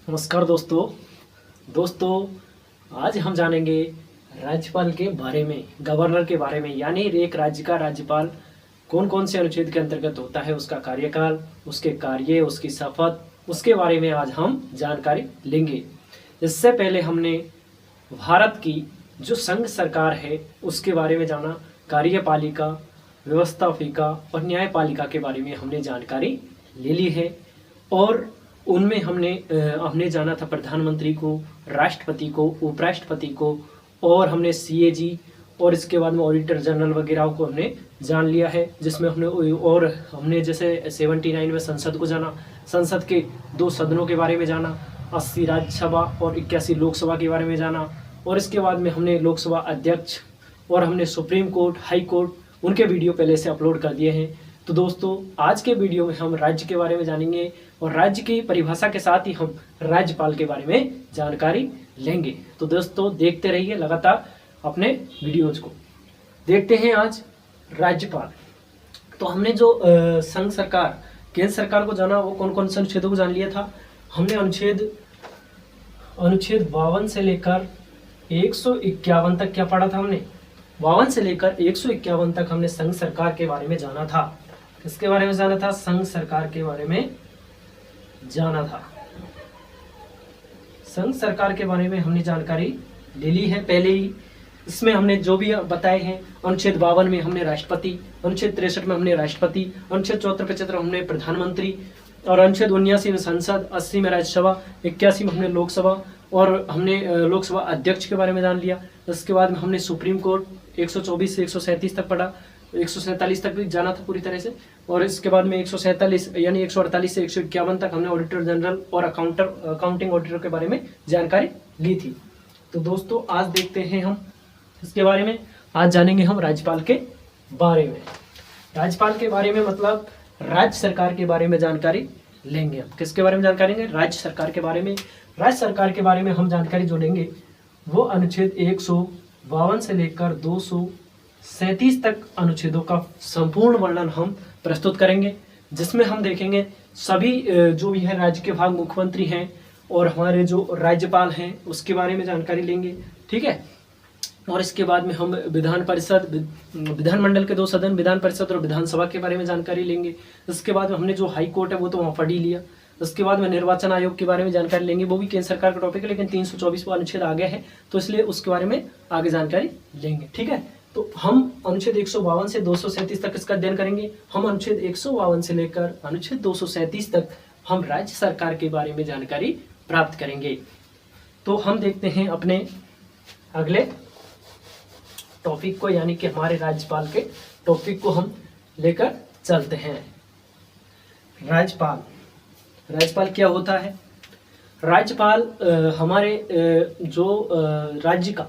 नमस्कार दोस्तों आज हम जानेंगे राज्यपाल के बारे में, गवर्नर के बारे में। यानी एक राज्य का राज्यपाल कौन कौन से अनुच्छेद के अंतर्गत होता है, उसका कार्यकाल, उसके कार्य, उसकी शपथ, उसके बारे में आज हम जानकारी लेंगे। इससे पहले हमने भारत की जो संघ सरकार है उसके बारे में जाना, कार्यपालिका, व्यवस्थापिका और न्यायपालिका के बारे में हमने जानकारी ले ली है। और उनमें हमने जाना था प्रधानमंत्री को, राष्ट्रपति को, उपराष्ट्रपति को, और हमने सीएजी और इसके बाद में ऑडिटर जनरल वगैरह को हमने जान लिया है। जिसमें हमने जैसे 79 में संसद को जाना, संसद के 2 सदनों के बारे में जाना, 80 राज्यसभा और 81 लोकसभा के बारे में जाना। और इसके बाद में हमने लोकसभा अध्यक्ष और हमने सुप्रीम कोर्ट, हाई कोर्ट, उनके वीडियो पहले से अपलोड कर दिए हैं। तो दोस्तों आज के वीडियो में हम राज्य के बारे में जानेंगे और राज्य की परिभाषा के साथ ही हम राज्यपाल के बारे में जानकारी लेंगे। तो दोस्तों देखते रहिए लगातार अपने वीडियोज को। देखते हैं आज राज्यपाल। तो हमने जो संघ सरकार, केंद्र सरकार को जाना, वो कौन कौन से अनुच्छेदों को जान लिया था। हमने अनुच्छेद 52 से लेकर 151 तक क्या पढ़ा था। हमने 52 से लेकर 151 तक हमने संघ सरकार के बारे में जाना था। किसके बारे में जाना था? संघ सरकार के बारे में जाना था। संघ सरकार के बारे में हमने जानकारी ले ली है पहले ही। इसमें हमने जो भी बताए हैं, अनुच्छेद 52 में हमने राष्ट्रपति, अनुच्छेद 63 में हमने राष्ट्रपति, अनुच्छेद 74-75 हमने प्रधानमंत्री, और अनुच्छेद 79 में संसद, 80 में राज्यसभा, 81 में हमने लोकसभा, और हमने लोकसभा अध्यक्ष के बारे में जान लिया। इसके बाद में हमने सुप्रीम कोर्ट 124 से 137 तक पढ़ा, 147 तक भी जाना था पूरी तरह से। और इसके बाद में 147 यानी 148 से 151 तक हमने ऑडिटर जनरल और अकाउंटिंग ऑडिटर के बारे में जानकारी ली थी। तो दोस्तों आज देखते हैं हम इसके बारे में। आज जानेंगे हम राज्यपाल के बारे में। राज्यपाल के बारे में मतलब राज्य सरकार के बारे में जानकारी लेंगे हम। किसके बारे में जानकारी लेंगे? राज्य सरकार के बारे में। राज्य सरकार के बारे में हम जानकारी जो लेंगे वो अनुच्छेद 152 से लेकर 237 तक अनुच्छेदों का संपूर्ण वर्णन हम प्रस्तुत करेंगे, जिसमें हम देखेंगे सभी जो भी है राज्य के भाग, मुख्यमंत्री हैं और हमारे जो राज्यपाल हैं उसके बारे में जानकारी लेंगे। ठीक है। और इसके बाद में हम विधानमंडल के 2 सदन, विधान परिषद और विधानसभा के बारे में जानकारी लेंगे। इसके बाद में हमने जो हाई कोर्ट है वो तो वहाँ पढ़ ही लिया। उसके बाद में निर्वाचन आयोग के बारे में जानकारी लेंगे, वो भी केंद्र सरकार का टॉपिक है, लेकिन 324 अनुच्छेद आ गया है तो इसलिए उसके बारे में आगे जानकारी लेंगे। ठीक है। तो हम अनुच्छेद 152 से 237 तक इसका अध्ययन करेंगे। हम अनुच्छेद 152 से लेकर अनुच्छेद 237 तक हम राज्य सरकार के बारे में जानकारी प्राप्त करेंगे। तो हम देखते हैं अपने अगले टॉपिक को, यानी कि हमारे राज्यपाल के टॉपिक को हम लेकर चलते हैं। राज्यपाल क्या होता है? राज्यपाल हमारे जो राज्य का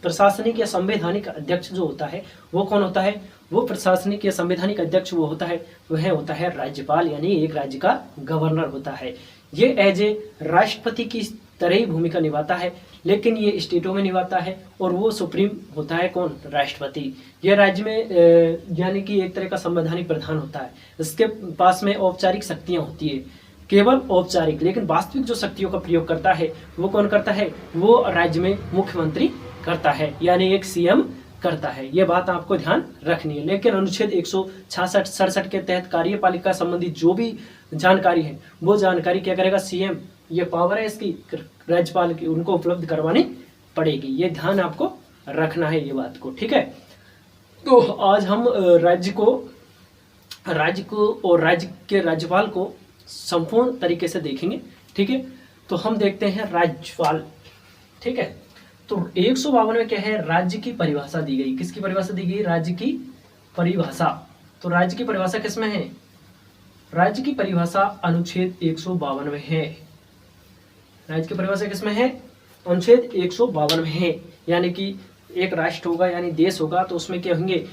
प्रशासनिक या संवैधानिक अध्यक्ष जो होता है वो कौन होता है? वो प्रशासनिक या संवैधानिक अध्यक्ष वो होता है, वह होता है राज्यपाल, यानी एक राज्य का गवर्नर होता है। ये एज ए राष्ट्रपति की तरह ही भूमिका निभाता है, लेकिन ये स्टेटों में निभाता है और वो सुप्रीम होता है कौन? राष्ट्रपति। ये राज्य में यानी कि एक तरह का संवैधानिक प्रधान होता है। इसके पास में औपचारिक शक्तियां होती है, केवल औपचारिक, लेकिन वास्तविक जो शक्तियों का प्रयोग करता है वो कौन करता है? वो राज्य में मुख्यमंत्री करता है, यानी एक सीएम करता है। ये बात आपको ध्यान रखनी है। लेकिन अनुच्छेद 166-67 के तहत कार्यपालिका संबंधी जो भी जानकारी है वो जानकारी क्या करेगा? सीएम। ये पावर है इसकी राज्यपाल की, उनको उपलब्ध करवानी पड़ेगी। ये ध्यान आपको रखना है ये बात को। ठीक है। तो आज हम राज्य को और राज्य के राज्यपाल को संपूर्ण तरीके से देखेंगे। ठीक है। तो हम देखते हैं राज्यपाल। ठीक है। तो 152 में क्या है? राज्य की परिभाषा दी गई। किसकी परिभाषा दी गई? राज्य की परिभाषा। तो राज्य की परिभाषा किसमें है? राज्य की परिभाषा अनुच्छेद 152 में है। राज्य की परिभाषा किसमें है? अनुच्छेद 152 में है। यानी कि एक राष्ट्र होगा यानी देश होगा तो उसमें क्या होंगे?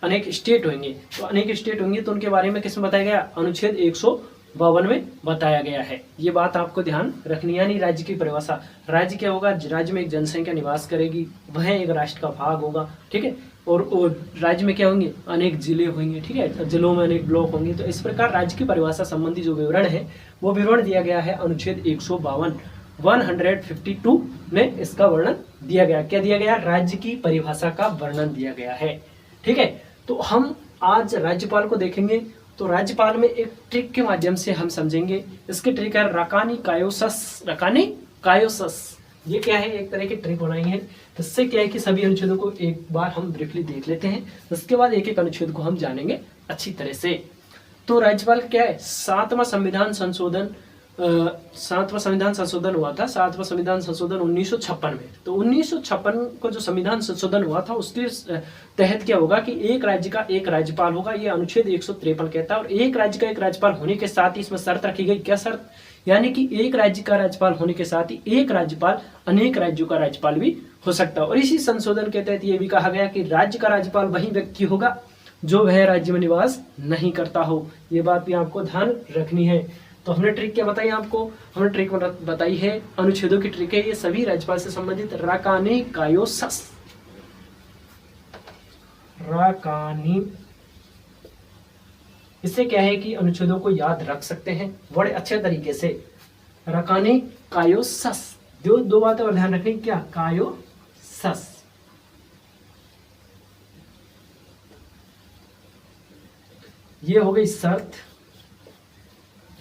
अनेक स्टेट होंगे। तो अनेक स्टेट होंगे तो उनके बारे में किसमें बताया गया? अनुच्छेद 152 में बताया गया है। ये बात आपको ध्यान रखनी है। यानी राज्य की परिभाषा, राज्य क्या होगा? राज्य में एक जनसंख्या निवास करेगी, वह एक राष्ट्र का भाग होगा। ठीक है। और राज्य में क्या होंगे, अनेक जिले होंगे, ठीक है, जिलों में अनेक ब्लॉक होंगे। तो इस प्रकार राज्य की परिभाषा संबंधी जो विवरण है वो विवरण दिया गया है अनुच्छेद 152 152 में इसका वर्णन दिया गया। क्या दिया गया, राज्य की परिभाषा का वर्णन दिया गया है, ठीक है। तो हम आज राज्यपाल को देखेंगे। तो राज्यपाल में एक ट्रिक के माध्यम से हम समझेंगे। इसके ट्रिक है रकानी कायोसस। रकानी कायोसस ये क्या है, एक तरह की ट्रिक बनाई है। इससे क्या है कि सभी अनुच्छेदों को एक बार हम ब्रीफली देख लेते हैं, उसके बाद एक एक अनुच्छेद को हम जानेंगे अच्छी तरह से। तो राज्यपाल क्या है, सातवां संविधान संशोधन हुआ था, सातवां संविधान संशोधन 1956 में। तो 1956 को जो संविधान संशोधन हुआ था उसके तहत क्या होगा कि एक राज्य का एक राज्यपाल होगा, ये अनुच्छेद 153 कहता है। और एक राज्य का एक राज्यपाल होने के साथ ही इसमें शर्त रखी गई, क्या शर्त, यानी कि एक राज्य का राज्यपाल होने के साथ ही एक राज्यपाल अनेक राज्यों का राज्यपाल भी हो सकता है। और इसी संशोधन के तहत ये भी कहा गया कि राज्य का राज्यपाल वही व्यक्ति होगा जो वह राज्य में निवास नहीं करता हो। ये बात भी आपको ध्यान रखनी है। तो हमने ट्रिक क्या बताई आपको, हमने ट्रिक बताई है, अनुच्छेदों की ट्रिक है, ये सभी राज्यपाल से संबंधित राकानी कायोसस, राकानी। इससे क्या है कि अनुच्छेदों को याद रख सकते हैं बड़े अच्छे तरीके से। रकानी कायोसस, दो बातें और ध्यान रखनी, क्या, कायोसस, ये हो गई शर्त,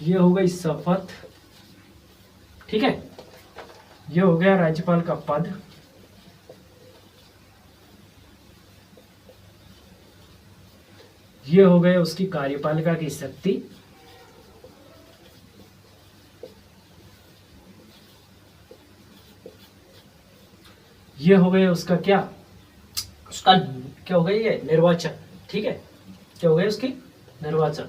ये हो गई शपथ, ठीक है, ये हो गया राज्यपाल का पद, ये हो गए उसकी कार्यपालिका की शक्ति, ये हो गए उसका क्या, उसका क्या हो गया, ये निर्वाचन, ठीक है, क्या हो गया उसकी निर्वाचन।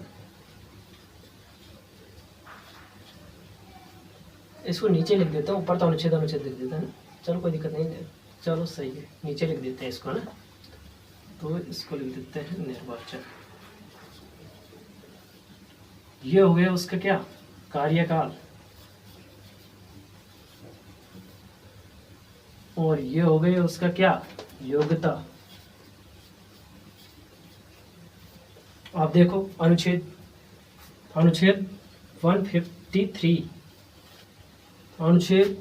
इसको नीचे लिख देते हैं, ऊपर तो अनुच्छेद अनुच्छेद लिख देते हैं ना, चलो कोई दिक्कत नहीं, चलो सही है, नीचे लिख देते हैं इसको ना, तो इसको लिख देते हैं निर्वाचन। ये हो गया उसका क्या, कार्यकाल, और ये हो गया उसका क्या, योग्यता। आप देखो अनुच्छेद 153, अनुच्छेद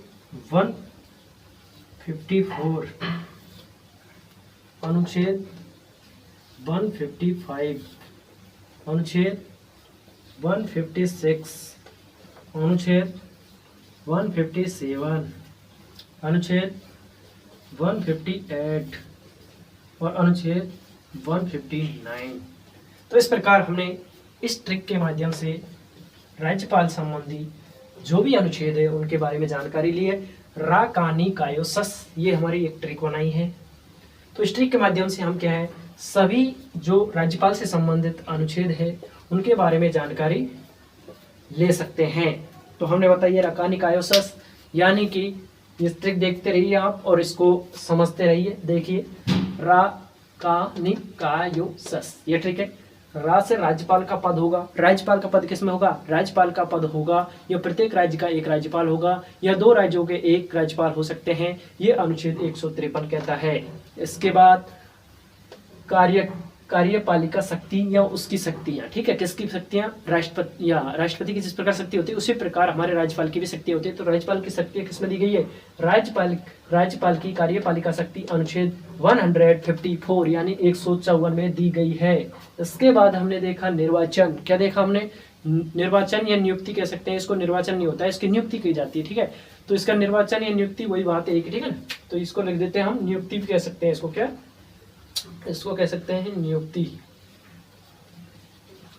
154, अनुच्छेद 155, अनुच्छेद 156, अनुच्छेद 157, अनुच्छेद 158 और अनुच्छेद 159। तो इस प्रकार हमने इस ट्रिक के माध्यम से राज्यपाल संबंधी जो भी अनुच्छेद है उनके बारे में जानकारी ली है। राकानी कायोसस ये हमारी एक ट्रिक बनाई है। तो इस ट्रिक के माध्यम से हम क्या है, सभी जो राज्यपाल से संबंधित अनुच्छेद है उनके बारे में जानकारी ले सकते हैं। तो हमने बताइए राकानी कायोसस, यानी कि इस ट्रिक देखते रहिए आप और इसको समझते रहिए। देखिए राकानी कायोसस ये ट्रिक है। रा से राज्यपाल का पद होगा, राज्यपाल का पद किसमें होगा, राज्यपाल का पद होगा, यह प्रत्येक राज्य का एक राज्यपाल होगा, या दो राज्यों के एक राज्यपाल हो सकते हैं, ये अनुच्छेद 153 कहता है। इसके बाद कार्यपालिका शक्ति या उसकी शक्तियां, ठीक है, किसकी शक्तियां, राष्ट्रपति की जिस प्रकार शक्ति होती है उसी प्रकार हमारे राज्यपाल की भी शक्ति होती है। तो राज्यपाल की शक्ति किसमें दी गई है, राज्यपाल की कार्यपालिका शक्ति अनुच्छेद 154 यानी 154 में दी गई है। इसके बाद हमने देखा निर्वाचन, क्या देखा हमने, निर्वाचन या नियुक्ति कह सकते हैं इसको, निर्वाचन नहीं होता है, इसकी नियुक्ति की जाती है, ठीक है। तो इसका निर्वाचन या नियुक्ति वही बात है, ठीक है ना। तो इसको लिख देते हैं हम, नियुक्ति भी कह सकते हैं इसको, क्या, इसको कह सकते हैं नियुक्ति।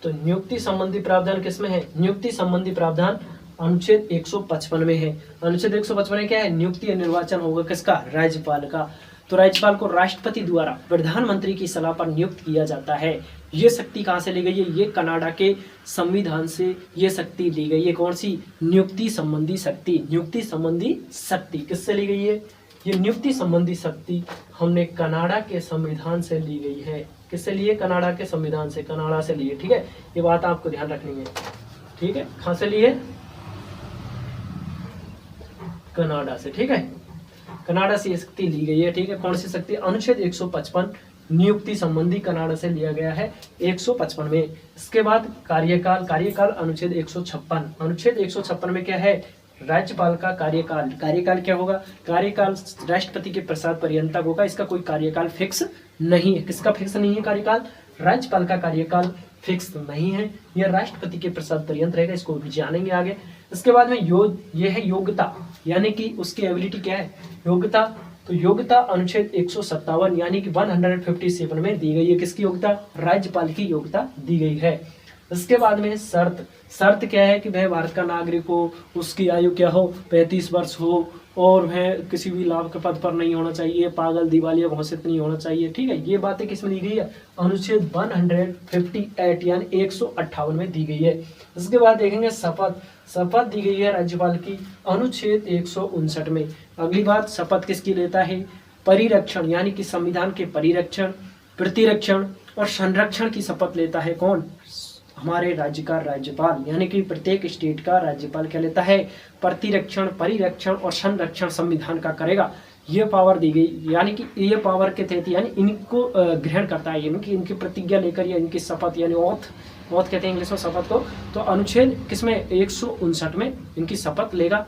तो नियुक्ति संबंधी प्रावधान किसमें है, नियुक्ति संबंधी प्रावधान अनुच्छेद 155 में है। अनुच्छेद 155 में क्या है, नियुक्ति या निर्वाचन होगा किसका, राज्यपाल का। तो राज्यपाल को राष्ट्रपति द्वारा प्रधानमंत्री की सलाह पर नियुक्त किया जाता है। ये शक्ति कहाँ से ली गई है, ये कनाडा के संविधान से ये शक्ति ली गई है। कौन सी, नियुक्ति संबंधी शक्ति, नियुक्ति संबंधी शक्ति किससे ली गई है, ये नियुक्ति संबंधी शक्ति हमने कनाडा के संविधान से ली गई है। किससे लिए, कनाडा के संविधान से, कनाडा से लिए, ठीक है। ये बात आपको ध्यान रखनी है, ठीक है, कहाँ से लिए, कनाडा से, ठीक है, कनाडा से ये शक्ति ली गई है, ठीक है। कौन सी शक्ति, अनुच्छेद 155 नियुक्ति संबंधी कनाडा से लिया गया है 155 में। इसके बाद कार्यकाल, कार्यकाल अनुच्छेद 156, अनुच्छेद 156 में क्या है, राज्यपाल का कार्यकाल। कार्यकाल क्या होगा, कार्यकाल राष्ट्रपति के प्रसाद पर्यंत तक होगा, इसका कोई कार्यकाल फिक्स नहीं है। किसका फिक्स नहीं है कार्यकाल, राज्यपाल का कार्यकाल फिक्स नहीं है, यह राष्ट्रपति के प्रसाद पर्यंत रहेगा, इसको भी जानेंगे आगे। इसके बाद में ये है योग्यता, यानी कि उसकी एबिलिटी क्या है, योग्यता। तो योग्यता अनुच्छेद 157 यानी कि 157 में दी गई है, किसकी योग्यता, राज्यपाल की योग्यता दी गई है। इसके बाद में शर्त, शर्त क्या है कि वह भारत का नागरिक हो, उसकी आयु क्या हो, 35 वर्ष हो, और वह किसी भी लाभ के पद पर नहीं होना चाहिए, पागल दिवालिया घोषित नहीं होना चाहिए। ठीक है, ये बातें किसमें दी गई है, अनुच्छेद 158 यानी 158 में दी गई है। इसके बाद देखेंगे शपथ, शपथ दी गई है राज्यपाल की अनुच्छेद 159 में। अगली बात, शपथ किसकी लेता है, परिरक्षण यानी कि संविधान के परिरक्षण, प्रतिरक्षण और संरक्षण की शपथ लेता है कौन, हमारे राज्य का राज्यपाल, यानी कि प्रत्येक स्टेट का राज्यपाल क्या लेता है, प्रतिरक्षण, परिरक्षण और संरक्षण संविधान का करेगा। ये पावर दी गई, यानी कि ये पावर के तहत यानी इनको ग्रहण करता है, यानी कि इनकी प्रतिज्ञा लेकर या इनकी शपथ यानी ओथ, ओथ कहते हैं इंग्लिश में शपथ को, तो अनुच्छेद किसमें 159 में इनकी शपथ लेगा।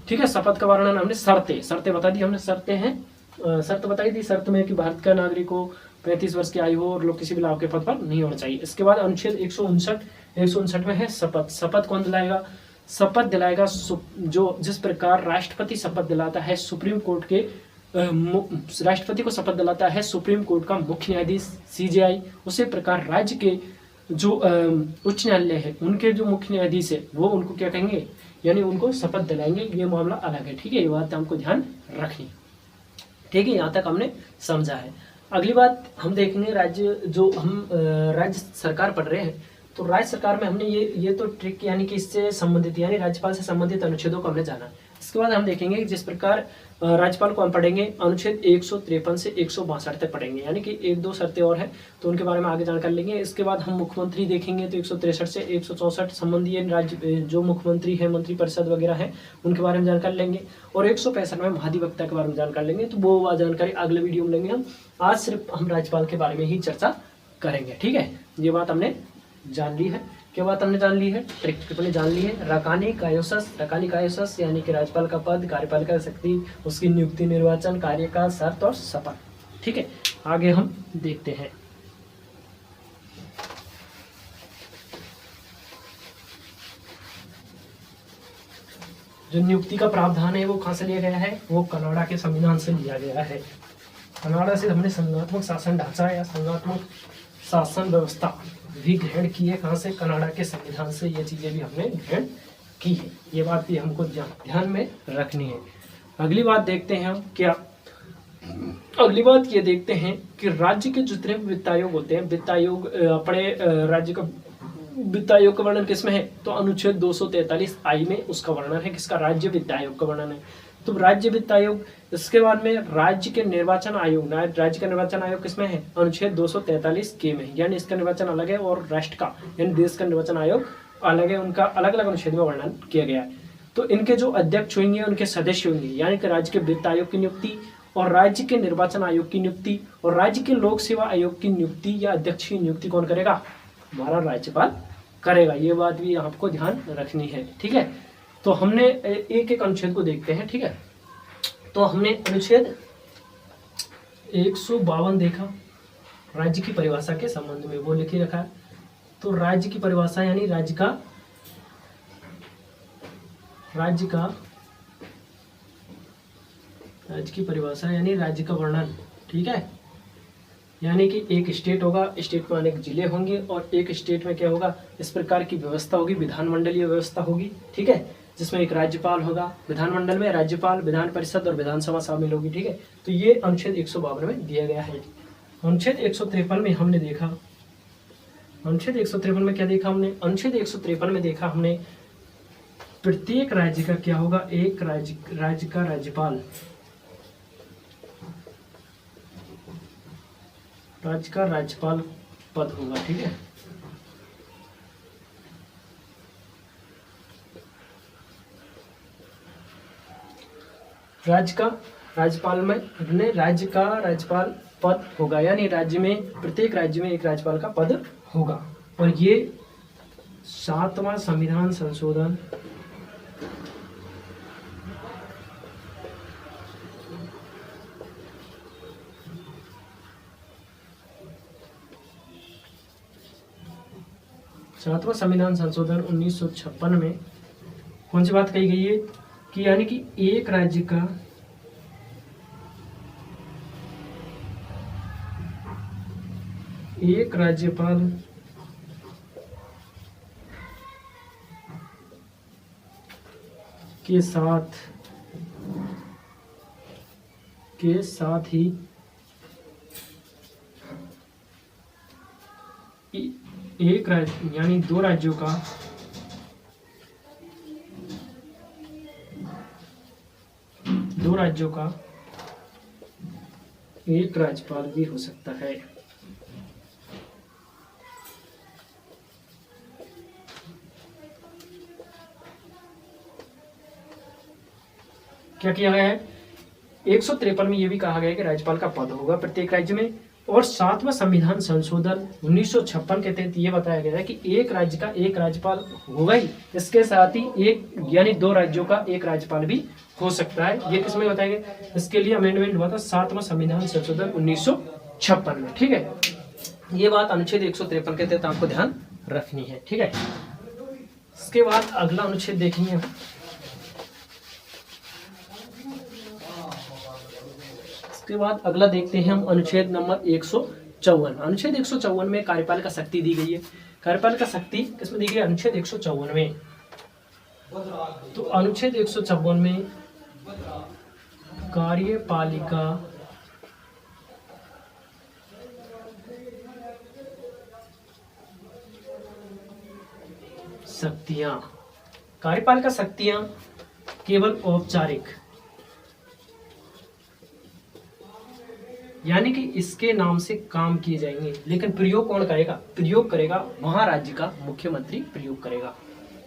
ठीक है, शपथ का वर्णन हमने शर्तें, शर्तें बता दी हमने, शर्तें हैं, शर्त बताई थी, शर्त में कि भारत का नागरिक हो, 35 वर्ष की आयु हो और लोग किसी भी लाभ के पद पर नहीं होना चाहिए। इसके बाद अनुच्छेद 159 में है शपथ, शपथ कौन दिलाएगा, शपथ दिलाएगा जो जिस प्रकार राष्ट्रपति शपथ दिलाता है सुप्रीम कोर्ट के राष्ट्रपति को शपथ दिलाता है सुप्रीम कोर्ट का मुख्य न्यायाधीश CJI, उसी प्रकार राज्य के जो उच्च न्यायालय है उनके जो मुख्य न्यायाधीश है वो उनको क्या कहेंगे, यानी उनको शपथ दिलाएंगे। ये मामला अलग है। ठीक है, ये बात हमको ध्यान रखनी। ठीक है, यहाँ तक हमने समझा है। अगली बात हम देखेंगे, राज्य जो हम राज्य सरकार पढ़ रहे हैं, तो राज्य सरकार में हमने ये तो ट्रिक यानी कि इससे संबंधित यानी राज्यपाल से संबंधित अनुच्छेदों को हमने जाना। इसके बाद हम देखेंगे जिस प्रकार राज्यपाल को हम पढ़ेंगे अनुच्छेद 153 से 162 तक पढ़ेंगे, यानी कि 1-2 शर्तें और हैं तो उनके बारे में आगे जानकारी लेंगे। इसके बाद हम मुख्यमंत्री देखेंगे तो 163 से 164 संबंधी राज्य जो मुख्यमंत्री है, मंत्री परिषद वगैरह है, उनके बारे में जानकारी लेंगे। और 165 में महाधिवक्ता के बारे में जानकारी लेंगे, तो वो जानकारी अगले वीडियो में लेंगे हम। आज सिर्फ हम राज्यपाल के बारे में ही चर्चा करेंगे। ठीक है, ये बात हमने जान ली है। क्या बात हमने जान ली है, ट्रिक हमने जान ली है। रकानी कायोसस यानी कि राज्यपाल का पद, कार्यपालिका शक्ति, उसकी नियुक्ति, निर्वाचन, कार्यकाल, शर्त और शपथ। ठीक है, आगे हम देखते हैं। जो नियुक्ति का प्रावधान है वो कहाँ से लिया गया है, वो कनाडा के संविधान से लिया गया है। कनाडा से हमने संघात्मक शासन ढांचा या संघात्मक शासन व्यवस्था भी ग्रहण की है, कहाँ से, कनाडा के संविधान से ये चीजें भी हमने ग्रहण की है। ये बात भी हमको ध्यान में रखनी है। अगली बात देखते हैं हम क्या, अगली बात ये देखते हैं कि राज्य के जितने वित्त आयोग होते हैं, वित्त आयोग अपने राज्य का वित्त आयोग का वर्णन किसमें है, तो अनुच्छेद 243 में उसका वर्णन है, किसका, राज्य वित्त आयोग का वर्णन है। तो राज्य वित्त आयोग। इसके बाद में राज्य के निर्वाचन आयोग, राज्य का निर्वाचन आयोग किसमें है, अनुच्छेद 243 के में, यानी इसका निर्वाचन अलग है और राष्ट्र का यानी देश का निर्वाचन आयोग अलग है, उनका अलग अलग अनुच्छेद में वर्णन किया गया है। तो इनके जो अध्यक्ष होंगे, उनके सदस्य होंगे, यानी कि राज्य के वित्त आयोग की नियुक्ति और राज्य के निर्वाचन आयोग की नियुक्ति और राज्य के लोक सेवा आयोग की नियुक्ति या अध्यक्ष की नियुक्ति कौन करेगा, हमारा राज्यपाल करेगा। ये बात भी आपको ध्यान रखनी है। ठीक है, तो हमने एक एक अनुच्छेद को देखते हैं। ठीक है, तो हमने अनुच्छेद 152 देखा राज्य की परिभाषा के संबंध में, वो लिखी रखा है। तो राज्य की परिभाषा यानी राज्य की परिभाषा यानी राज्य का वर्णन। ठीक है, यानी कि एक स्टेट होगा, स्टेट में अनेक जिले होंगे और एक स्टेट में क्या होगा, इस प्रकार की व्यवस्था होगी, विधानमंडलीय व्यवस्था होगी। ठीक है, जिसमें एक राज्यपाल होगा, विधानमंडल में राज्यपाल, विधान परिषद और विधानसभा शामिल होगी। ठीक है, तो ये अनुच्छेद 152 में दिया गया है। अनुच्छेद 153 में हमने देखा, अनुच्छेद 153 में क्या देखा हमने, अनुच्छेद 153 में देखा हमने प्रत्येक राज्य का क्या होगा, एक राज्य का राज्यपाल, राज्य का राज्यपाल पद होगा। ठीक है, राज्य का राज्यपाल में हमने राज्य का राज्यपाल पद होगा, यानी राज्य में प्रत्येक राज्य में एक राज्यपाल का पद होगा। और ये 7वां संविधान संशोधन सातवां संविधान संशोधन 1956 में कौन सी बात कही गई है कि यानी कि एक राज्य का एक राज्यपाल के साथ ही एक राज्य यानी दो राज्यों का एक राज्यपाल भी हो सकता है। क्या किया गया है? 153 में यह भी कहा गया है कि राज्यपाल का पद होगा प्रत्येक राज्य में। और 7वां संविधान संशोधन 1956 के तहत यह बताया गया है कि एक राज्य का एक राज्यपाल होगा ही, इसके साथ ही एक यानी दो राज्यों का एक राज्यपाल भी हो सकता है। ये किसमें बताया गया? इसके लिए अमेंडमेंट हुआ था 7वां संविधान संशोधन 1956 में। ठीक है, ये बात अनुच्छेद 153 के तहत आपको ध्यान रखनी है। ठीक है, इसके बाद अगला अनुच्छेद देखेंगे हम। इसके बाद अगला देखते हैं हम अनुच्छेद नंबर 154। अनुच्छेद 154 में कार्यपालिका शक्ति दी गई है। कार्यपालिका शक्ति किसमें दी गई है? अनुच्छेद 154 में। तो अनुच्छेद 154 में कार्यपालिका शक्तियां केवल औपचारिक, यानी कि इसके नाम से काम किए जाएंगे, लेकिन प्रयोग कौन करेगा? प्रयोग करेगा वहां राज्य का मुख्यमंत्री प्रयोग करेगा।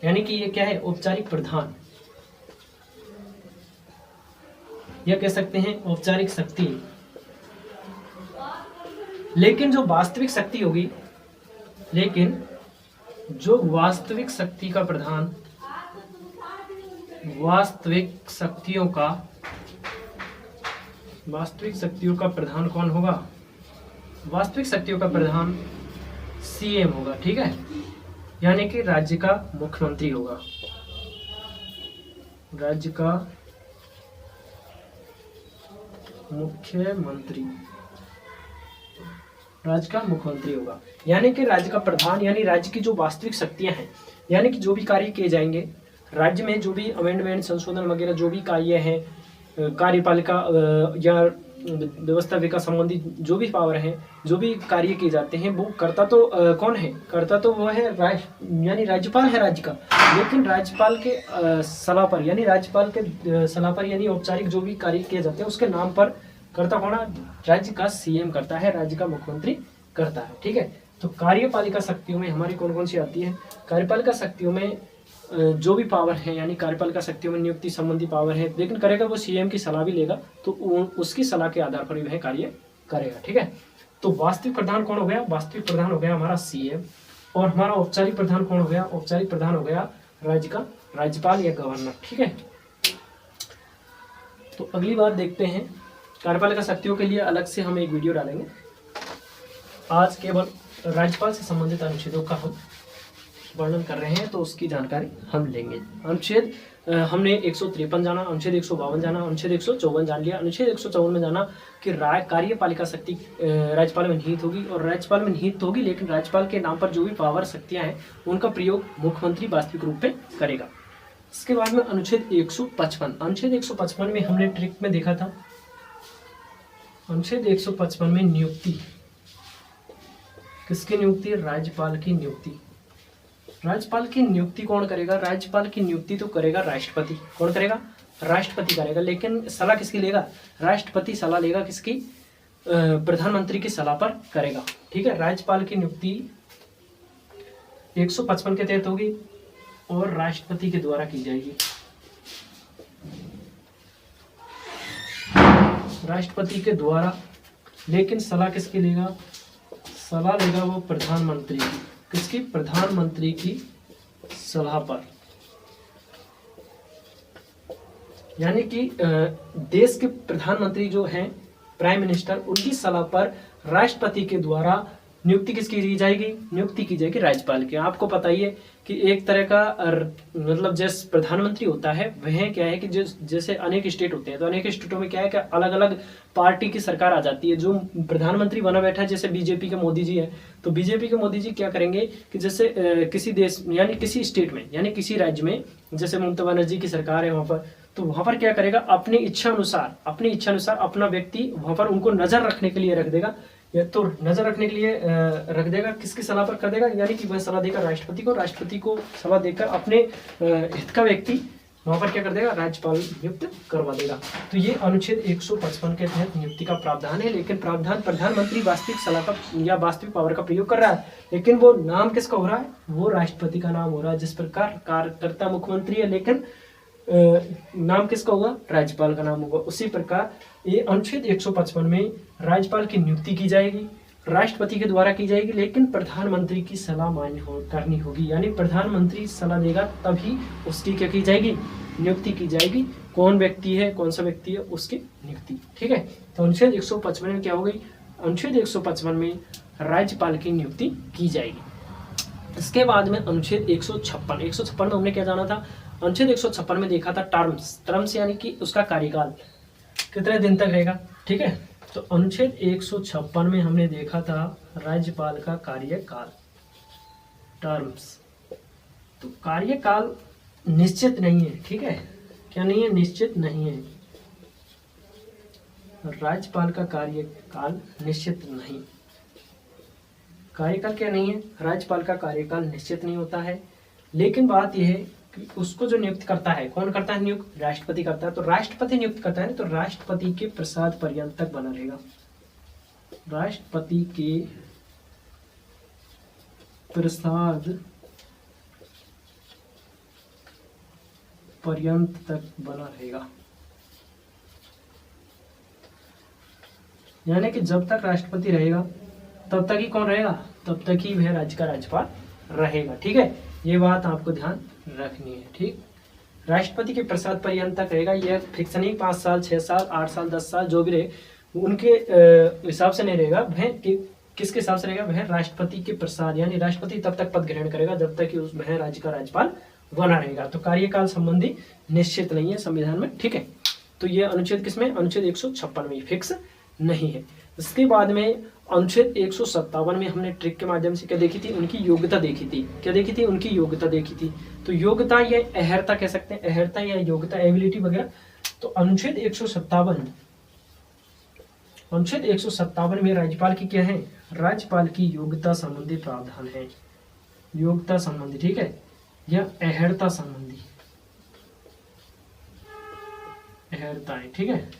यानी कि ये क्या है? औपचारिक प्रधान, या कह सकते हैं औपचारिक शक्ति। लेकिन जो वास्तविक शक्ति होगी, लेकिन जो वास्तविक शक्ति का प्रधान, वास्तविक शक्तियों का प्रधान कौन होगा? वास्तविक शक्तियों का प्रधान सीएम होगा। ठीक है, यानी कि राज्य का मुख्यमंत्री होगा। राज्य का मुख्यमंत्री होगा, यानी कि राज्य का प्रधान, यानी राज्य की जो वास्तविक शक्तियां हैं, यानी कि जो भी कार्य किए जाएंगे राज्य में, जो भी अमेंडमेंट संशोधन वगैरह जो भी कार्य है, कार्यपालिका या व्यवस्था विकास संबंधी जो भी पावर है, जो भी कार्य किए जाते हैं, वो करता तो कौन है? करता तो वो है यानी राज्यपाल है राज्य का। लेकिन राज्यपाल के सलाह पर, यानी राज्यपाल के सलाह पर, यानी औपचारिक जो भी कार्य किए जाते हैं उसके नाम पर करता कौन है? राज्य का सीएम करता है, राज्य का मुख्यमंत्री करता है। ठीक है, तो कार्यपालिका शक्तियों में हमारी कौन कौन सी आती है? कार्यपालिका शक्तियों में जो भी पावर है, यानी कार्यपालिका शक्तियों में नियुक्ति संबंधी पावर है, लेकिन करेगा वो सीएम की सलाह भी लेगा, तो उसकी सलाह के आधार पर वह कार्य करेगा। ठीक है, तो वास्तविक प्रधान कौन हो गया? वास्तविक प्रधान हो गया हमारा सीएम। और हमारा औपचारिक प्रधान कौन हो गया? औपचारिक प्रधान हो गया राज्य का राज्यपाल या गवर्नर। ठीक है, तो अगली बात देखते हैं। कार्यपालिका शक्तियों के लिए अलग से हम एक वीडियो डालेंगे। आज केवल राज्यपाल से संबंधित अनुच्छेदों का हम वर्णन कर रहे हैं, तो उसकी जानकारी हम लेंगे। अनुच्छेद हमने 153 जाना, अनुच्छेद 152 जाना, अनुच्छेद 154 जान लिया। अनुच्छेद 154 में जाना कि कार्यपालिका शक्ति राज्यपाल में निहित होगी, और राज्यपाल में निहित होगी, लेकिन राज्यपाल के नाम पर जो भी पावर शक्तियां हैं उनका प्रयोग मुख्यमंत्री वास्तविक रूप में करेगा। इसके बाद में अनुच्छेद 155। अनुच्छेद 155 में हमने ट्रिक में देखा था, अनुच्छेद 155 में नियुक्ति, किसकी नियुक्ति? राज्यपाल की नियुक्ति। राज्यपाल की नियुक्ति कौन करेगा? राज्यपाल की नियुक्ति तो करेगा राष्ट्रपति। कौन करेगा? राष्ट्रपति करेगा। लेकिन सलाह किसकी लेगा? राष्ट्रपति सलाह लेगा किसकी? प्रधानमंत्री की सलाह पर करेगा। ठीक है, राज्यपाल की नियुक्ति 155 के तहत होगी और राष्ट्रपति के द्वारा की जाएगी। राष्ट्रपति के द्वारा लेकिन सलाह किसकी लेगा? सलाह लेगा वो प्रधानमंत्री की। किसकी? प्रधानमंत्री की सलाह पर। यानी कि देश के प्रधानमंत्री जो हैं, प्राइम मिनिस्टर, उनकी सलाह पर राष्ट्रपति के द्वारा नियुक्ति किसकी की जाएगी? नियुक्ति की जाएगी राज्यपाल की। आपको पता ही है कि एक तरह का मतलब जैसे प्रधानमंत्री होता है वह क्या है कि जैसे अनेक स्टेट होते हैं, तो अनेक स्टेटों में क्या है कि अलग अलग पार्टी की सरकार आ जाती है। जो प्रधानमंत्री बना बैठा है, जैसे बीजेपी के मोदी जी है, तो बीजेपी के मोदी जी क्या करेंगे कि जैसे किसी देश यानी किसी स्टेट में यानी किसी राज्य में, जैसे ममता बनर्जी की सरकार है वहां पर, तो वहां पर क्या करेगा? अपनी इच्छा अनुसार अपना व्यक्ति वहां पर उनको नजर रखने के लिए रख देगा, या तो नजर रखने के लिए रख देगा। किसकी सलाह पर कर देगा? यानी कि वह सलाह देगा राष्ट्रपति को सलाह देकर अपने हित का व्यक्ति वहां पर क्या कर देगा? राज्यपाल नियुक्त करवा देगा। तो ये अनुच्छेद 155 के तहत नियुक्ति का प्रावधान है। लेकिन प्रावधान प्रधानमंत्री वास्तविक सलाह का या वास्तविक पावर का प्रयोग कर रहा है, लेकिन वो नाम किसका हो रहा है? वो राष्ट्रपति का नाम हो रहा है। जिस प्रकार कार्यकर्ता मुख्यमंत्री है, लेकिन नाम किसका होगा? राज्यपाल का नाम होगा। उसी प्रकार ये अनुच्छेद 155 में राज्यपाल की नियुक्ति की जाएगी, राष्ट्रपति के द्वारा की जाएगी, लेकिन प्रधानमंत्री की सलाह करनी होगी। यानी प्रधानमंत्री सलाह देगा तभी उसकी क्या की जाएगी? नियुक्ति की जाएगी। कौन व्यक्ति है, कौन सा व्यक्ति है, उसकी नियुक्ति। ठीक है, तो अनुच्छेद 155 में क्या हो गई? अनुच्छेद 155 में राज्यपाल की नियुक्ति की जाएगी। इसके बाद में अनुच्छेद 156 में हमने क्या जाना था? अनुच्छेद 156 में देखा था टर्म्स यानी कि उसका कार्यकाल कितने दिन तक रहेगा। ठीक है, तो अनुच्छेद 156 में हमने देखा था राज्यपाल का कार्यकाल, टर्म्स। तो कार्यकाल निश्चित नहीं है। ठीक है, क्या नहीं है? निश्चित नहीं है। राज्यपाल का कार्यकाल निश्चित नहीं, कार्यकाल क्या नहीं है? राज्यपाल का कार्यकाल निश्चित नहीं होता है। लेकिन बात यह है कि उसको जो नियुक्त करता है, कौन करता है नियुक्त? राष्ट्रपति करता है। तो राष्ट्रपति नियुक्त करता है, तो राष्ट्रपति के प्रसाद पर्यंत तक बना रहेगा। राष्ट्रपति के प्रसाद पर्यंत तक बना रहेगा। यानी कि जब तक राष्ट्रपति रहेगा तब तक ही कौन रहेगा? तब तक ही वह राज्य का राज्यपाल रहेगा। ठीक है, ये बात आपको ध्यान रखनी है। ठीक, राष्ट्रपति के प्रसाद पर्यंत तक रहेगा। यह फिक्स नहीं, 5 साल, 6 साल, 8 साल, 10 साल जो भी रहे, उनके हिसाब से नहीं रहेगा। वह किसके हिसाब से रहेगा? वह राष्ट्रपति के प्रसाद, यानी राष्ट्रपति तब तक पद ग्रहण करेगा जब तक कि वह राज्य का राज्यपाल बना रहेगा। तो कार्यकाल संबंधी निश्चित नहीं है संविधान में। ठीक है, तो ये अनुच्छेद किसमें? अनुच्छेद 156 में फिक्स नहीं है। इसके बाद में अनुच्छेद 157 में हमने ट्रिक के माध्यम से क्या देखी थी? उनकी योग्यता देखी थी। क्या देखी थी? उनकी योग्यता देखी थी। तो योग्यता या अहर्ता कह सकते हैं, अहर्ता या योग्यता, एबिलिटी वगैरह। तो अनुच्छेद 157 में राज्यपाल की क्या है? राज्यपाल की योग्यता संबंधी प्रावधान है। योग्यता संबंधी, ठीक है, या अहर्ता संबंधी, अहर्ताएं, ठीक है,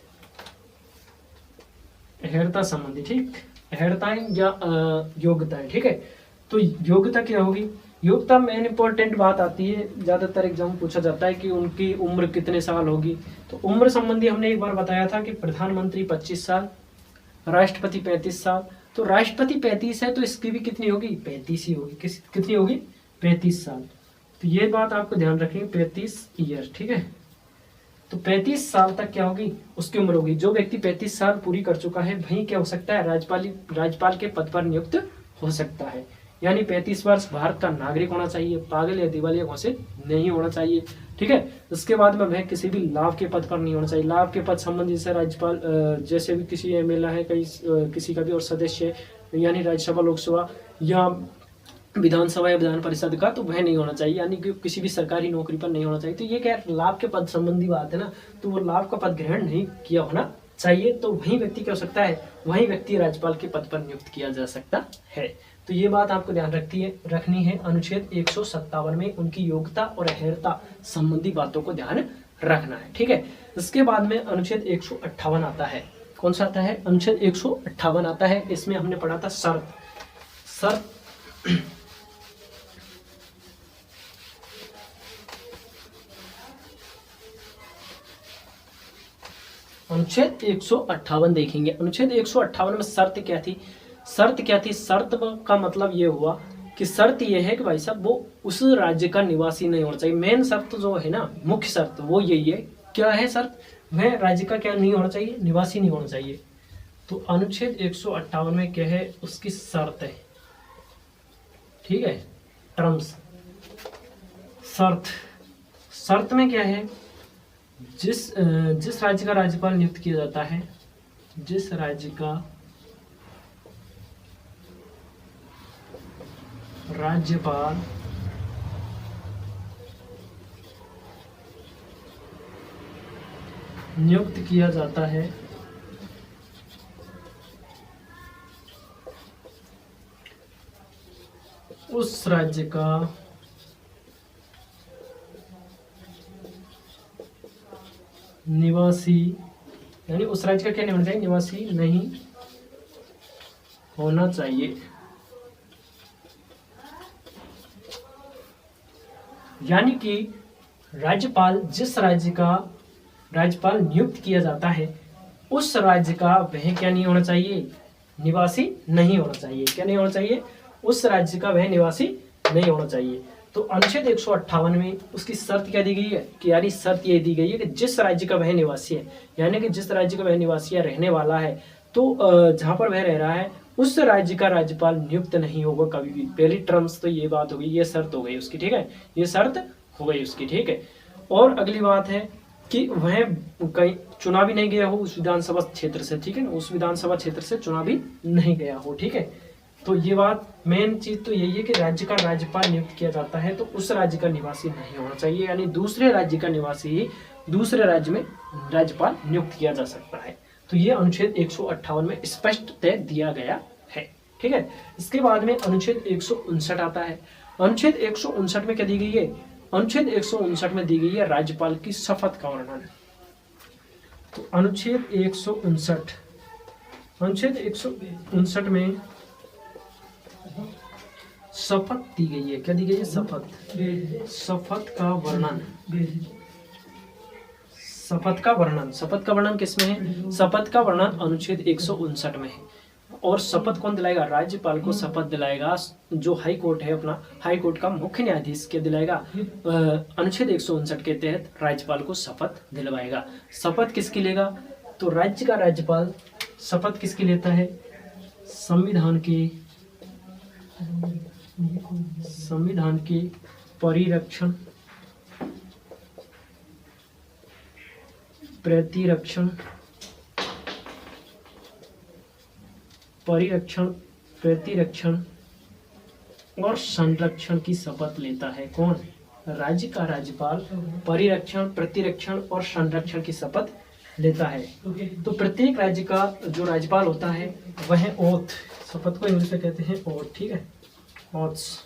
अहर्ता संबंधी, ठीक, अहर्ताएं या योग्यताएं। ठीक है, तो योग्यता क्या होगी? योग्यता में इंपॉर्टेंट बात आती है, ज्यादातर एग्जाम पूछा जाता है कि उनकी उम्र कितने साल होगी। तो उम्र संबंधी हमने एक बार बताया था कि प्रधानमंत्री 25 साल, राष्ट्रपति 35 साल। तो राष्ट्रपति 35 है तो इसकी भी कितनी होगी? 35 ही होगी। कितनी होगी? 35 साल। तो ये बात आपको ध्यान रखनी है, 35 ईयर। ठीक है, तो 35 साल तक क्या होगी? उसकी उम्र होगी। जो व्यक्ति 35 साल पूरी कर चुका है वही क्या हो सकता है? राज्यपाल के पद पर नियुक्त हो सकता है। यानी 35 वर्ष भारत का नागरिक होना चाहिए, पागल या दिवालिया घोषित नहीं होना चाहिए। ठीक है, उसके बाद में वह किसी भी लाभ के पद पर नहीं होना चाहिए। लाभ के पद संबंधी से राज्यपाल जैसे भी किसी एमएलए है, किसी का भी और सदस्य यानी राज्यसभा, लोकसभा या विधानसभा या विधान परिषद का, तो वह नहीं होना चाहिए, यानी कि किसी भी सरकारी नौकरी पर नहीं होना चाहिए। तो ये क्या लाभ के पद संबंधी बात है ना, तो वो लाभ का पद ग्रहण नहीं किया होना चाहिए। तो वही व्यक्ति क्या हो सकता है? वही व्यक्ति राज्यपाल के पद पर नियुक्त किया जा सकता है। तो ये बात आपको ध्यान रखनी है। अनुच्छेद 157 में उनकी योग्यता और अहर्ता संबंधी बातों को ध्यान रखना है। ठीक है, इसके बाद में अनुच्छेद 158 आता है। कौन सा आता है? अनुच्छेद 158 आता है। इसमें हमने पढ़ा था शर्त अनुच्छेद 158 देखेंगे। अनुच्छेद 158 में शर्त क्या थी? शर्त क्या थी? शर्त का मतलब ये हुआ कि शर्त ये है कि भाई साहब वो उस राज्य का निवासी नहीं होना चाहिए। मेन शर्त जो है ना, मुख्य शर्त वो यही है। क्या है शर्त? वह राज्य का क्या नहीं होना चाहिए? निवासी नहीं होना चाहिए। तो अनुच्छेद 158 में क्या है? उसकी शर्त है, ठीक है, टर्म्स। शर्त में क्या है? जिस राज्य का राज्यपाल नियुक्त किया जाता है, जिस राज्य का राज्यपाल नियुक्त किया जाता है, उस राज्य का निवासी, यानी उस राज्य का क्या नहीं होना चाहिए? निवासी नहीं होना चाहिए। यानी कि राज्यपाल, जिस राज्य का राज्यपाल नियुक्त किया जाता है, उस राज्य का वह क्या नहीं होना चाहिए? निवासी नहीं होना चाहिए। क्या नहीं होना चाहिए? उस राज्य का वह निवासी नहीं होना चाहिए। तो अनुच्छेद 158 में उसकी शर्त क्या दी गई है? कि यानी शर्त ये दी गई है कि जिस राज्य का वह निवासी है, यानी कि जिस राज्य का वह निवासी रहने वाला है, तो जहां पर वह रह रहा है उस राज्य का राज्यपाल नियुक्त नहीं होगा कभी भी। पहली टर्म्स तो ये बात हो गई, ये शर्त हो गई उसकी, ठीक है, ये शर्त हो गई उसकी, ठीक है। और अगली बात है कि वह कहीं चुनावी नहीं गया हो उस विधानसभा क्षेत्र से, ठीक है ना, उस विधानसभा क्षेत्र से चुनावी नहीं गया हो, ठीक है। तो ये बात, मेन चीज तो यही है कि राज्य का राज्यपाल नियुक्त किया जाता है तो उस राज्य का निवासी नहीं होना चाहिए, यानी दूसरे राज्य का निवासी ही दूसरे राज्य में राज्यपाल नियुक्त किया जा सकता है। तो ये अनुच्छेद 158 में स्पष्ट तय दिया गया है, ठीक है। इसके बाद में अनुच्छेद 159 आता है। अनुच्छेद 159 में क्या दी गई है? अनुच्छेद 159 में दी गई है राज्यपाल की शपथ का वर्णन। तो अनुच्छेद 159 में शपथ दी गई है। क्या दी गई है? शपथ का वर्णन। शपथ का वर्णन किसमें है? शपथ का वर्णन अनुच्छेद 159 में है। और शपथ कौन दिलाएगा? राज्यपाल को शपथ दिलाएगा जो हाई कोर्ट है अपना, हाई कोर्ट का मुख्य न्यायाधीश के दिलाएगा। अनुच्छेद 159 के तहत राज्यपाल को शपथ दिलवाएगा। शपथ किसकी लेगा? तो राज्य का राज्यपाल शपथ किसकी लेता है? संविधान के परिरक्षण, प्रतिरक्षण और संरक्षण की शपथ लेता है। कौन? राज्य का राज्यपाल परिरक्षण, प्रतिरक्षण और संरक्षण की शपथ लेता है। तो प्रत्येक राज्य का जो राज्यपाल होता है वह ओथ, शपथ को इंग्लिश में कहते हैं ओथ, ठीक है, ओथ्स।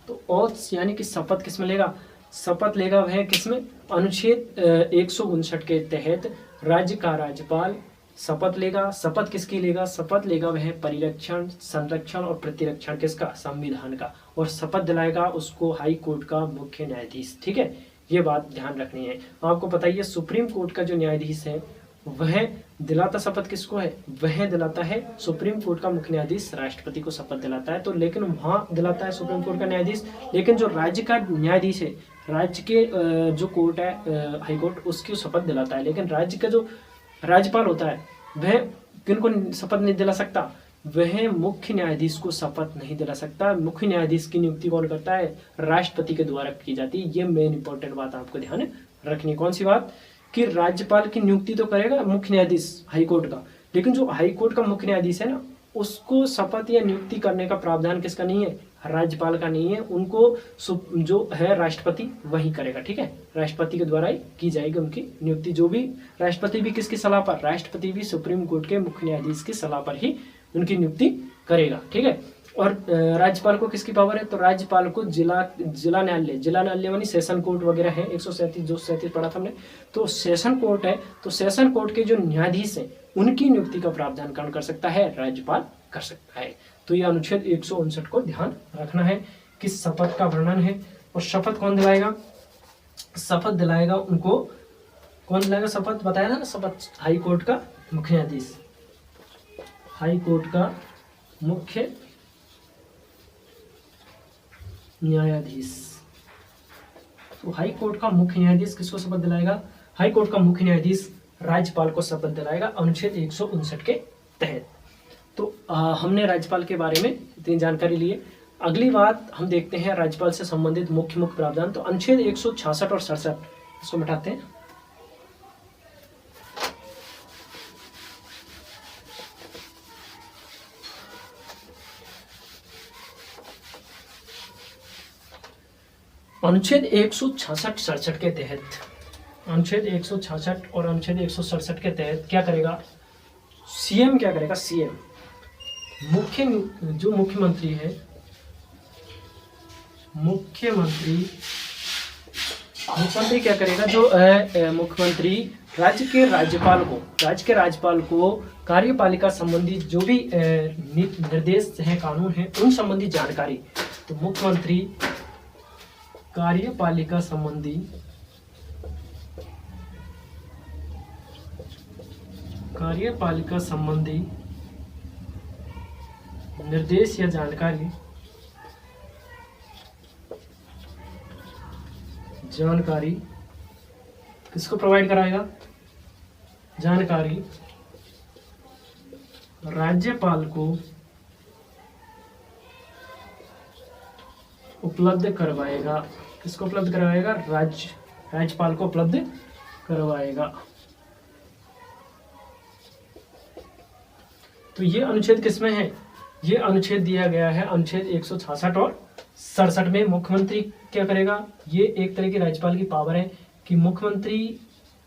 तो ओथ्स यानी कि शपथ किसमें लेगा? शपथ लेगा वह किसमें? अनुच्छेद 159 के तहत राज्य का राज्यपाल शपथ लेगा। शपथ किसकी लेगा? शपथ लेगा वह परिरक्षण, संरक्षण और प्रतिरक्षण किसका? संविधान का। और शपथ दिलाएगा उसको हाई कोर्ट का मुख्य न्यायाधीश, ठीक है। ये बात ध्यान रखनी है। आपको पता ही है सुप्रीम कोर्ट का जो न्यायाधीश है वह दिलाता शपथ किसको है? वह दिलाता है सुप्रीम कोर्ट का मुख्य न्यायाधीश राष्ट्रपति को शपथ दिलाता है। तो लेकिन वहाँ दिलाता है सुप्रीम कोर्ट का न्यायाधीश, लेकिन जो राज्य का न्यायाधीश है, राज्य के जो कोर्ट है हाई कोर्ट, उसकी शपथ दिलाता है। लेकिन राज्य का जो राज्यपाल होता है वह किनको शपथ नहीं दिला सकता? वह मुख्य न्यायाधीश को शपथ नहीं दिला सकता। मुख्य न्यायाधीश की नियुक्ति कौन करता है? राष्ट्रपति के द्वारा की जाती है। ये मेन इंपॉर्टेंट बात आपको ध्यान रखनी। कौन सी बात? कि राज्यपाल की नियुक्ति तो करेगा मुख्य न्यायाधीश हाई कोर्ट का, लेकिन जो हाई कोर्ट का मुख्य न्यायाधीश है ना, उसको शपथ या नियुक्ति करने का प्रावधान किसका नहीं है? राज्यपाल का नहीं है। उनको जो है राष्ट्रपति वही करेगा, ठीक है, राष्ट्रपति के द्वारा ही की जाएगी उनकी नियुक्ति। जो भी राष्ट्रपति भी किसकी सलाह पर? राष्ट्रपति भी सुप्रीम कोर्ट के मुख्य न्यायाधीश की सलाह पर ही उनकी नियुक्ति करेगा, ठीक है। और राज्यपाल को किसकी पावर है? तो राज्यपाल को जिला न्यायालय यानी सेशन कोर्ट वगैरह है, 137 पढ़ा था हमने, तो सेशन कोर्ट है। तो सेशन कोर्ट के जो न्यायाधीश हैं उनकी नियुक्ति का प्रावधान कौन कर सकता है? राज्यपाल कर सकता है। तो यह अनुच्छेद 159 को ध्यान रखना है कि शपथ का वर्णन है। और शपथ कौन दिलाएगा? शपथ दिलाएगा उनको, कौन दिलाएगा शपथ, बताया था ना शपथ, हाई कोर्ट का मुख्य न्यायाधीश, हाई कोर्ट का मुख्य न्यायाधीश। तो हाई कोर्ट का मुख्य न्यायाधीश किसको शपथ दिलाएगा, हाई कोर्ट का मुख्य न्यायाधीश राज्यपाल को शपथ दिलाएगा अनुच्छेद 159 के तहत। तो हमने राज्यपाल के बारे में इतनी जानकारी ली है। अगली बात हम देखते हैं राज्यपाल से संबंधित मुख्य प्रावधान। तो अनुच्छेद 166 और 67 इसको मिटाते हैं। अनुच्छेद 166-67 के तहत, अनुच्छेद 166 और अनुच्छेद 167 के तहत क्या करेगा सीएम, क्या करेगा सीएम, जो मुख्यमंत्री है, मुख्यमंत्री क्या करेगा, जो मुख्यमंत्री राज्य के राज्यपाल को कार्यपालिका संबंधी जो भी निर्देश हैं, कानून हैं, उन संबंधी जानकारी, तो मुख्यमंत्री कार्यपालिका संबंधी निर्देश या जानकारी किसको प्रोवाइड कराएगा, जानकारी राज्यपाल को उपलब्ध करवाएगा। किसको उपलब्ध करवाएगा, राज्यपाल को उपलब्ध करवाएगा। तो ये अनुच्छेद किसमें है, ये अनुच्छेद दिया गया है अनुच्छेद 166 और 67 में। मुख्यमंत्री क्या करेगा, ये एक तरह की राज्यपाल की पावर है कि मुख्यमंत्री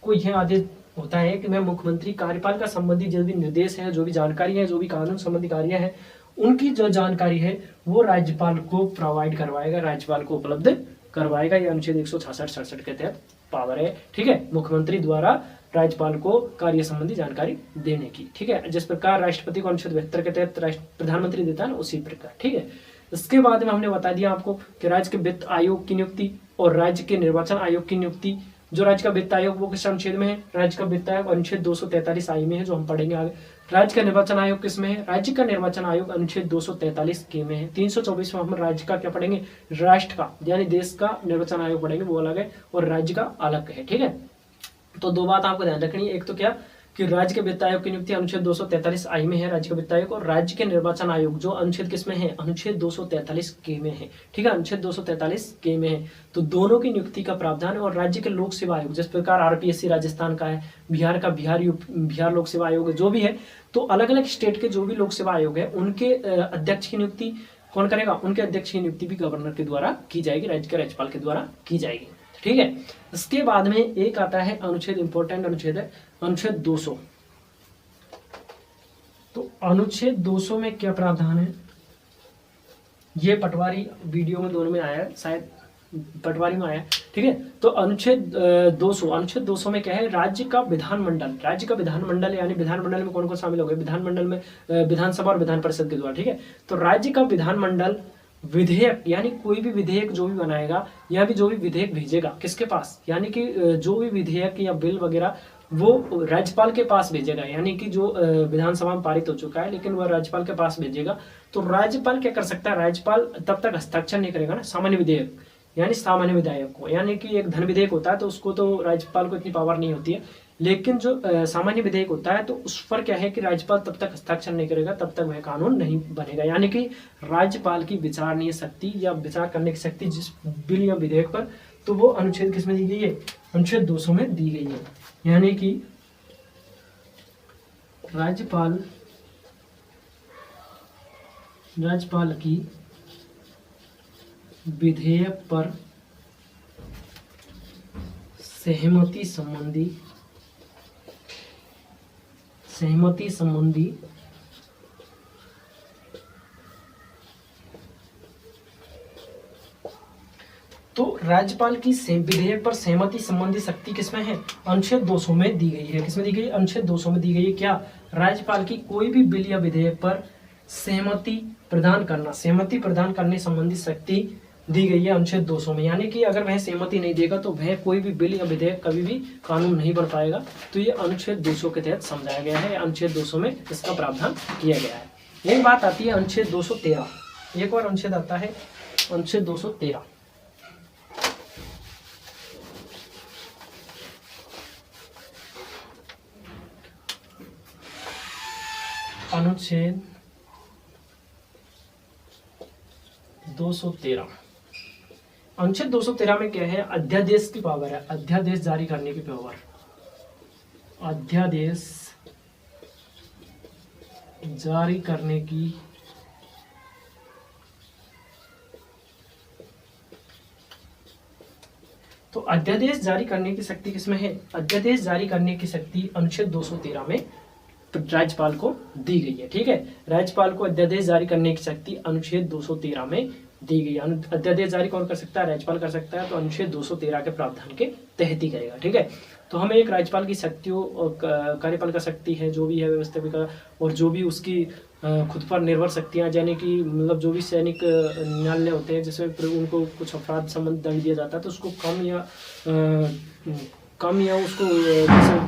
को यह आदेश होता है कि मैं मुख्यमंत्री कार्यपालिका संबंधी जो भी निर्देश है, जो भी जानकारी है, जो भी कानून संबंधी कार्य है, उनकी जो जानकारी है वो राज्यपाल को प्रोवाइड करवाएगा, राज्यपाल को उपलब्ध करवाएगा। ये अनुच्छेद 166-67 के तहत पावर है, ठीक है, मुख्यमंत्री द्वारा राज्यपाल को कार्य संबंधी जानकारी देने की, ठीक है। जिस प्रकार राष्ट्रपति को अनुच्छेद 72 के तहत प्रधानमंत्री देता है ना, उसी प्रकार, ठीक है। इसके बाद में हमने बता दिया आपको कि राज्य के वित्त आयोग की नियुक्ति और राज्य के निर्वाचन आयोग की नियुक्ति। जो राज्य का वित्त आयोग वो किस अनुच्छेद में है, राज्य का वित्त आयोग अनुच्छेद 243 आई में है, जो हम पढ़ेंगे आगे। राज्य का निर्वाचन आयोग किस में है, राज्य का निर्वाचन आयोग अनुच्छेद 243 के में है। 324 में हम राज्य का क्या पढ़ेंगे, राष्ट्र का यानी देश का निर्वाचन आयोग पढ़ेंगे, वो अलग है, और राज्य का अलग है, ठीक है। तो दो बात आपको ध्यान रखनी है, एक तो क्या कि राज्य के वित्त आयोग की नियुक्ति अनुच्छेद 243 आई में है, राज्य का वित्त आयोग, और राज्य के निर्वाचन आयोग जो अनुच्छेद किस में है, अनुच्छेद 243 के में है, ठीक है, अनुच्छेद 243 के में है। तो दोनों की नियुक्ति का प्रावधान है। और राज्य के लोक सेवा आयोग, जिस प्रकार आरपीएससी राजस्थान का है, बिहार का बिहार लोक सेवा आयोग जो भी है, तो अलग अलग स्टेट के जो भी लोक सेवा आयोग है उनके अध्यक्ष की नियुक्ति कौन करेगा, उनके अध्यक्ष की नियुक्ति भी गवर्नर के द्वारा की जाएगी, राज्य के राज्यपाल के द्वारा की जाएगी, ठीक है। इसके बाद में एक आता है अनुच्छेद, इंपॉर्टेंट अनुच्छेद है अनुच्छेद 200। तो अनुच्छेद 200 में क्या प्रावधान है, ये पटवारी वीडियो में दोनों में आया है, शायद पटवारी में आया, ठीक है। तो अनुच्छेद 200 में क्या है, राज्य का विधानमंडल यानी विधानमंडल में कौन कौन शामिल हो गए, विधानमंडल में विधानसभा और विधान परिषद के द्वारा, ठीक है। तो राज्य का विधानमंडल विधेयक यानी कोई भी विधेयक जो भी बनाएगा या भी जो भी विधेयक भेजेगा किसके पास, यानी कि जो भी विधेयक या बिल वगैरह वो राज्यपाल के पास भेजेगा, यानी कि जो विधानसभा में पारित हो चुका है लेकिन वह राज्यपाल के पास भेजेगा। तो राज्यपाल क्या कर सकता है, राज्यपाल तब तक हस्ताक्षर नहीं करेगा ना सामान्य विधेयक यानी सामान्य विधायक को, यानी कि एक धन विधेयक होता है तो उसको तो राज्यपाल को इतनी पावर नहीं होती है, लेकिन जो सामान्य विधेयक होता है तो उस पर क्या है कि राज्यपाल तब तक हस्ताक्षर नहीं करेगा, तब तक वह कानून नहीं बनेगा। यानी कि राज्यपाल की विचारणीय शक्ति या विचार करने की शक्ति जिस बिल या विधेयक पर, तो वो अनुच्छेद किसमें दी गई है, अनुच्छेद 200 में दी गई है। यानी कि राज्यपाल की विधेयक पर सहमति संबंधी तो राज्यपाल की विधेयक पर सहमति संबंधी शक्ति किसमें है, अनुच्छेद 200 में दी गई है। किसमें दी गई है, अनुच्छेद 200 में दी गई है। क्या, राज्यपाल की कोई भी बिल या विधेयक पर सहमति प्रदान करने संबंधी शक्ति दी गई है अनुच्छेद 200 में। यानी कि अगर वह सहमति नहीं देगा तो वह कोई भी बिल या विधेयक कभी भी कानून नहीं बन पाएगा। तो ये अनुच्छेद 200 के तहत समझाया गया है, अनुच्छेद 200 में इसका प्रावधान किया गया है। एक बात आती है अनुच्छेद 213, एक और अनुच्छेद आता है अनुच्छेद 213। अनुच्छेद 213, अनुच्छेद 213 में क्या है, अध्यादेश की पावर है, अध्यादेश जारी करने की पावर, अध्यादेश जारी करने की तो अध्यादेश जारी करने की शक्ति किसमें है, अध्यादेश जारी करने की शक्ति अनुच्छेद 213 में राज्यपाल को दी गई है। ठीक है, राज्यपाल को अध्यादेश जारी करने की शक्ति अनुच्छेद 213 में दी गई है। अध्यादेश जारी कौन कर सकता है, राज्यपाल कर सकता है, तो अनुच्छेद 213 के प्रावधान के तहत ही करेगा। ठीक है, तो हमें एक राज्यपाल की शक्तियों और कार्यपालिका शक्ति है जो भी है व्यवस्थापिका, और जो भी उसकी खुद पर निर्भर शक्तियां, यानी कि मतलब जो भी सैनिक न्यायालय होते हैं जिसमें उनको कुछ अपराध संबंध दंड दिया जाता है तो उसको कम या उसको जैसे